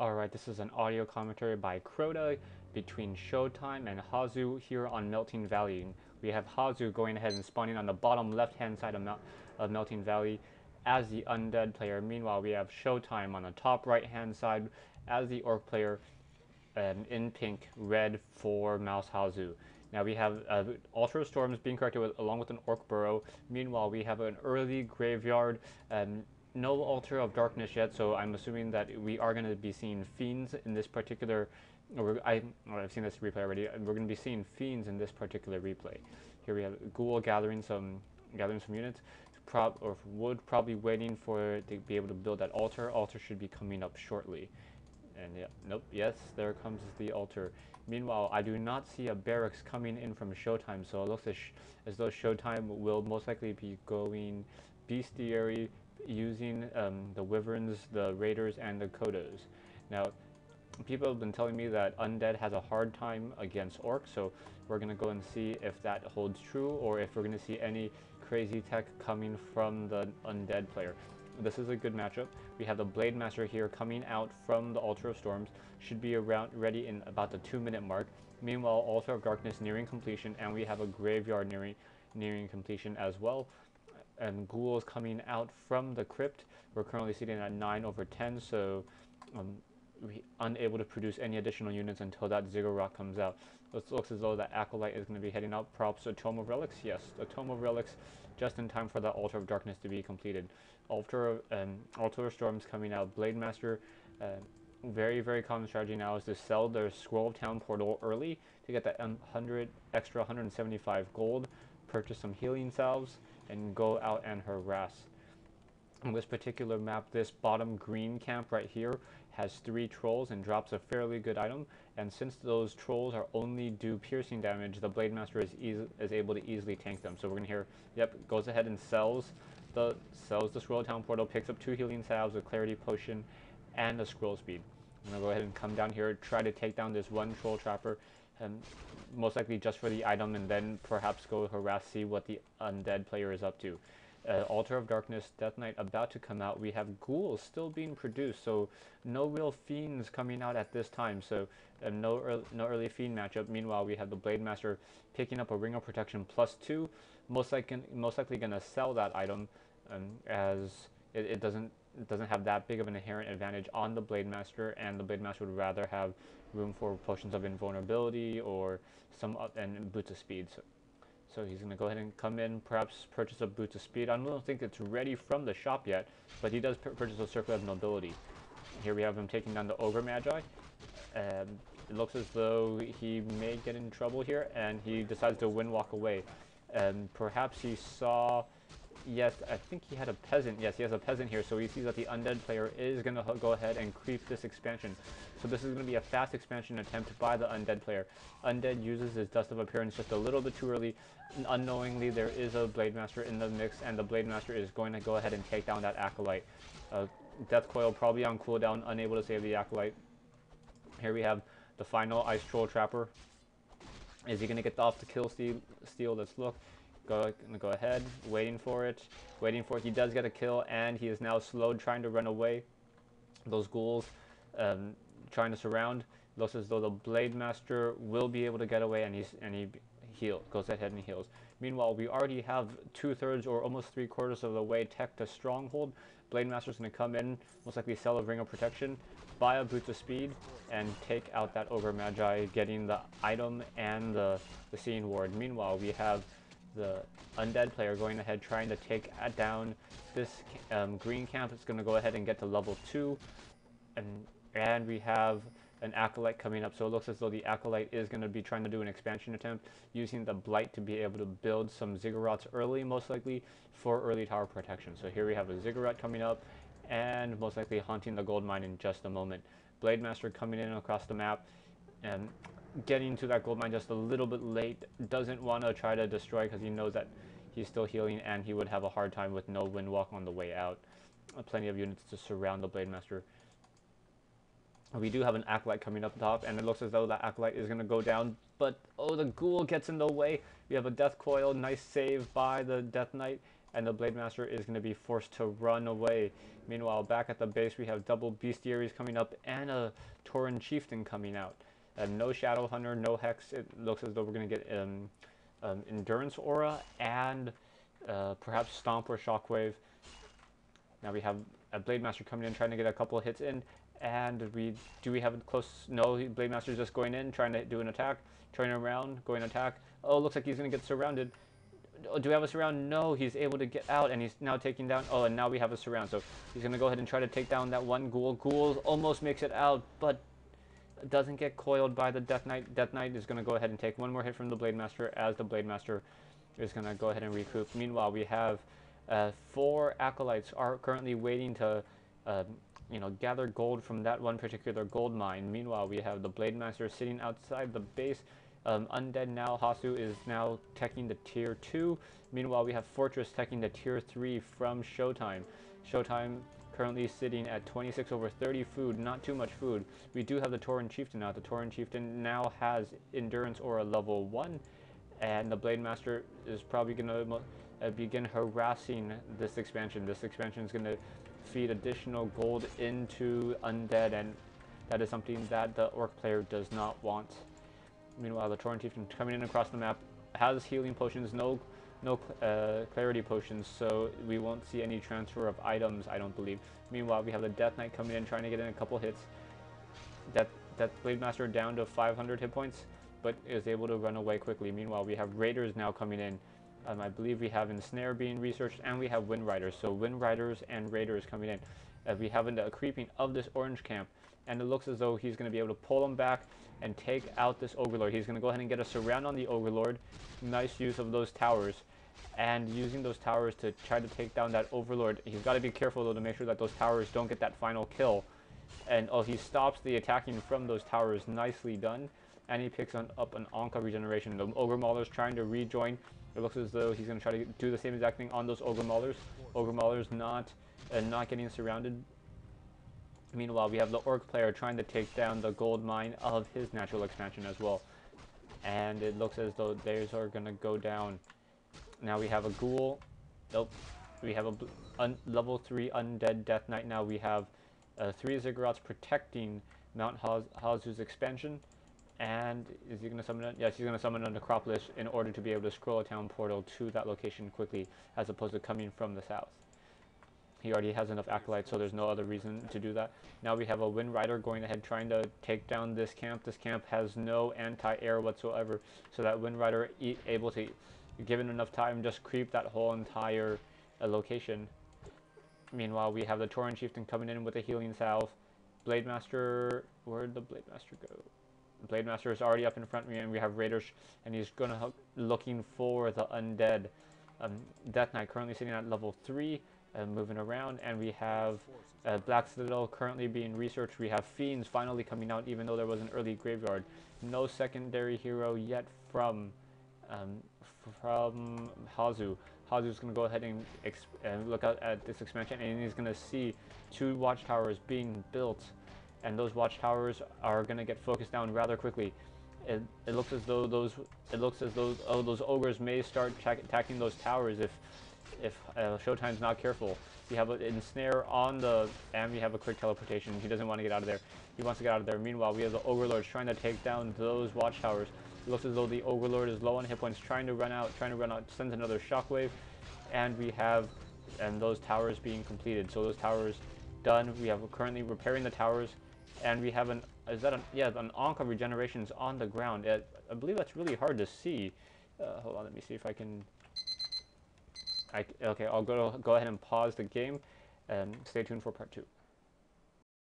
Alright, this is an audio commentary by Crota between Showtime and Hasu here on Melting Valley. We have Hasu going ahead and spawning on the bottom left-hand side of Melting Valley as the Undead player. Meanwhile, we have Showtime on the top right-hand side as the Orc player, in pink, red for Mouse Hasu. Now we have Altar of Storms being corrected along with an Orc Burrow. Meanwhile, we have an early Graveyard. No Altar of Darkness yet, so I'm assuming that we are going to be seeing Fiends in this particular. I've seen this replay already. We're going to be seeing Fiends in this particular replay. Here we have Ghoul gathering some units. Wood probably waiting for to be able to build that altar. Altar should be coming up shortly. And yeah, nope, yes, there comes the altar. Meanwhile, I do not see a barracks coming in from Showtime, so it looks as though Showtime will most likely be going bestiary, using the Wyverns, the Raiders, and the Kodos. Now, people have been telling me that Undead has a hard time against Orcs, so we're going to go and see if that holds true, or if we're going to see any crazy tech coming from the Undead player. This is a good matchup. We have the Blade Master here coming out from the Altar of Storms. Should be around ready in about the 2-minute mark. Meanwhile, Altar of Darkness nearing completion, and we have a Graveyard nearing completion as well. And ghouls coming out from the crypt. We're currently sitting at 9/10, so we unable to produce any additional units until that ziggurat comes out. It looks as though that Acolyte is going to be heading out. Props a Tome of Relics. Yes, a Tome of Relics just in time for the Altar of Darkness to be completed. Altar of Storms coming out. Blade Master, very common strategy now is to sell their Scroll of Town portal early to get that 175 gold, purchase some healing salves, and go out and harass. On this particular map, this bottom green camp right here has 3 trolls and drops a fairly good item, and since those trolls are only do piercing damage, the Blade Master is able to easily tank them. So we're gonna hear, yep, goes ahead and sells the Scroll Town portal, picks up 2 healing salves, a clarity potion, and a scroll speed. I'm gonna go ahead and come down here, try to take down this one troll trapper, and most likely just for the item, and then perhaps go harass, see what the Undead player is up to. Altar of Darkness, Death Knight about to come out. We have ghouls still being produced, so no real fiends coming out at this time, so no early fiend matchup. Meanwhile, we have the Blade Master picking up a Ring of Protection +2, most likely going to sell that item, as it doesn't have that big of an inherent advantage on the Blade Master, and the Blade Master would rather have room for potions of invulnerability or and boots of speed. So he's going to go ahead and come in, perhaps purchase a Boots of Speed. I don't think it's ready from the shop yet, but he does purchase a Circle of Nobility. Here we have him taking down the Ogre Magi. It looks as though he may get in trouble here, and he decides to walk away. Perhaps he saw... Yes, I think he had a peasant. Yes, he has a peasant here, so he sees that the Undead player is going to go ahead and creep this expansion. So this is going to be a fast expansion attempt by the Undead player. Undead uses his Dust of Appearance just a little bit too early. Unknowingly, there is a Blade Master in the mix, and the Blade Master is going to go ahead and take down that Acolyte. Death Coil probably on cooldown, unable to save the Acolyte. Here we have the final Ice Troll Trapper. Is he going to get off the kill steal? Let's look. Go ahead, waiting for it. He does get a kill, and he is now slowed, trying to run away. Those ghouls trying to surround. Looks as though the Blade Master will be able to get away, and he goes ahead and heals. Meanwhile, we already have 2/3 or almost 3/4 of the way tech to Stronghold. Blade Master's going to come in, most likely sell a Ring of Protection, buy a Boots of Speed, and take out that Ogre Magi, getting the item and the Seeing Ward. Meanwhile, we have the Undead player going ahead trying to take down this green camp. It's going to go ahead and get to level 2, and we have an Acolyte coming up, so it looks as though the Acolyte is going to be trying to do an expansion attempt using the Blight to be able to build some Ziggurats early, most likely for early tower protection. So here we have a Ziggurat coming up, and most likely haunting the gold mine in just a moment. Blade Master coming in across the map, and getting to that gold mine just a little bit late. Doesn't want to try to destroy because he knows that he's still healing, and he would have a hard time with no Windwalk on the way out. Plenty of units to surround the Blade Master. We do have an Acolyte coming up top, and it looks as though that Acolyte is going to go down, but oh, the Ghoul gets in the way. We have a Death Coil, nice save by the Death Knight, and the Blade Master is going to be forced to run away. Meanwhile, back at the base, we have double Bestiaries coming up and a Tauren Chieftain coming out. No Shadow Hunter, no Hex. It looks as though we're going to get Endurance Aura and perhaps Stomp or Shockwave. Now we have a Blade Master coming in, trying to get a couple of hits in. And we have a close? No, Blade Master's just going in, trying to do an attack, turning around, going attack. Oh, looks like he's going to get surrounded. Do we have a surround? No, he's able to get out, and he's now taking down. Oh, and now we have a surround. So he's going to go ahead and try to take down that one ghoul. Ghoul almost makes it out, but doesn't get coiled by the Death Knight. Death Knight is going to go ahead and take one more hit from the Blade Master, as the Blade Master is going to go ahead and recoup. Meanwhile, we have 4 acolytes are currently waiting to gather gold from that one particular gold mine. Meanwhile, we have the Blade Master sitting outside the base. Undead now, Hasu is now teching the tier 2. Meanwhile, we have Fortress teching the tier 3 from Showtime. Showtime currently sitting at 26 over 30 food, not too much food. We do have the Tauren Chieftain now. The Tauren Chieftain now has Endurance Aura level 1, and the Blade Master is probably going to begin harassing this expansion. This expansion is going to feed additional gold into Undead, and that is something that the Orc player does not want. Meanwhile, the Tauren Chieftain coming in across the map has healing potions, no clarity potions, so we won't see any transfer of items, I don't believe. Meanwhile, we have the Death Knight coming in, trying to get in a couple hits. That Blade Master down to 500 hit points, but is able to run away quickly. Meanwhile, we have Raiders now coming in. I believe we have Ensnare being researched, and we have Wind Riders. So Wind Riders and Raiders coming in. We have a creeping of this orange camp, and it looks as though he's going to be able to pull them back and take out this Overlord. He's going to go ahead and get a surround on the Overlord. Nice use of those towers, and using those towers to try to take down that Overlord. He's got to be careful though to make sure that those towers don't get that final kill. And he stops the attacking from those towers. Nicely done. And he picks up an Anka regeneration. The Ogre Mauler's trying to rejoin. It looks as though he's going to try to do the same exact thing on those Ogre Maulers. Ogre Maulers not getting surrounded. Meanwhile, we have the Orc player trying to take down the gold mine of his natural expansion as well. And it looks as though theirs are going to go down. Now we have a Ghoul. Nope. We have a level 3 Undead Death Knight. Now we have 3 Ziggurats protecting Mount Hasu's expansion. And is he going to summon it? Yes, he's going to summon a Necropolis in order to be able to scroll a town portal to that location quickly, as opposed to coming from the south. He already has enough acolytes, so there's no other reason to do that. Now we have a Wind Rider going ahead trying to take down this camp. This camp has no anti-air whatsoever, so that Wind Rider able to, given enough time, just creep that whole entire location. Meanwhile, we have the Tauren Chieftain coming in with a healing salve. Blade Master, where'd the Blade Master go? Blade Master is already up in front of me, and we have Raiders, and he's gonna looking for the Undead. Death Knight currently sitting at level 3, moving around, and we have Black Citadel currently being researched. We have Fiends finally coming out, even though there was an early graveyard. No secondary hero yet from Hasu. Hazu's gonna go ahead and look out at this expansion, and he's gonna see 2 watchtowers being built. And those watchtowers are going to get focused down rather quickly. It looks as though those ogres may start attacking those towers if Showtime's not careful. We have an Ensnare on and we have a quick teleportation. He doesn't want to get out of there. He wants to get out of there. Meanwhile, we have the Overlords trying to take down those watchtowers. It looks as though the Overlord is low on hit points, trying to run out, sends another Shockwave, and we have those towers being completed. So those towers done. We have currently repairing the towers. And we have an Anka regenerations on the ground. I believe that's really hard to see. Hold on, let me see if I can. Okay, I'll go ahead and pause the game, and stay tuned for part 2.